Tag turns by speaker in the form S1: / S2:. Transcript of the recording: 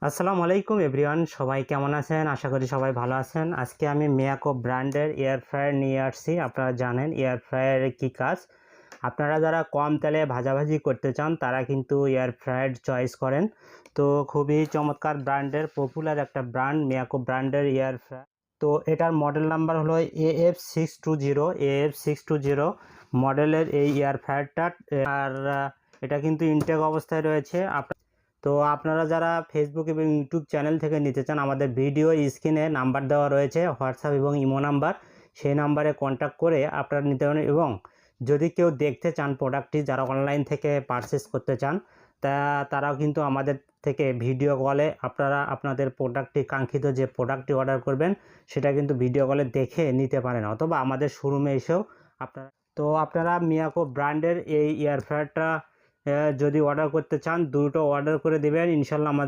S1: আসসালামু আলাইকুম এভরিওয়ান, সবাই কেমন আছেন? আশা করি সবাই ভালো আছেন। আজকে আমি মিয়াকো ব্র্যান্ডের এয়ার ফ্রায়ার নিয়ে আসছি। আপনারা জানেন এয়ার ফ্রায়ারের কী কাজ। আপনারা যারা কম তেলে ভাজাভাজি করতে চান তারা কিন্তু এয়ার ফ্রায়ার চয়েস করেন। তো খুবই চমৎকার ব্র্যান্ডের পপুলার একটা ব্র্যান্ড মিয়াকো ব্র্যান্ডের এয়ার ফ্রায়ার। তো এটার মডেল নাম্বার হলো AF620 মডেলের এই এয়ার ফ্রায়ারটা। আর এটা কিন্তু ইনটেক অবস্থায় রয়েছে। তো আপনারা যারা ফেসবুক এবং ইউটিউব চ্যানেল থেকে নিতে চান, আমাদের ভিডিও স্ক্রিনে নাম্বার দেওয়া রয়েছে, হোয়াটসঅ্যাপ এবং ইমো নাম্বার। সেই নাম্বারে কন্ট্যাক্ট করে আপনারা নিতে পারেন। এবং যদি কেউ দেখতে চান প্রোডাক্টটি, যারা অনলাইন থেকে পারচেস করতে চান, তারাও কিন্তু আমাদের থেকে ভিডিও কলে আপনারা আপনাদের প্রোডাক্টটি, কাঙ্ক্ষিত যে প্রোডাক্টটি অর্ডার করবেন সেটা কিন্তু ভিডিও কলে দেখে নিতে পারেন, অথবা আমাদের শোরুমে এসেও আপনারা মিয়াকো ব্র্যান্ডের এই এয়ার ফ্রায়ারটা যদি অর্ডার করতে চান, দ্রুত অর্ডার করে দেবেন। ইনশাল্লাহ আমাদের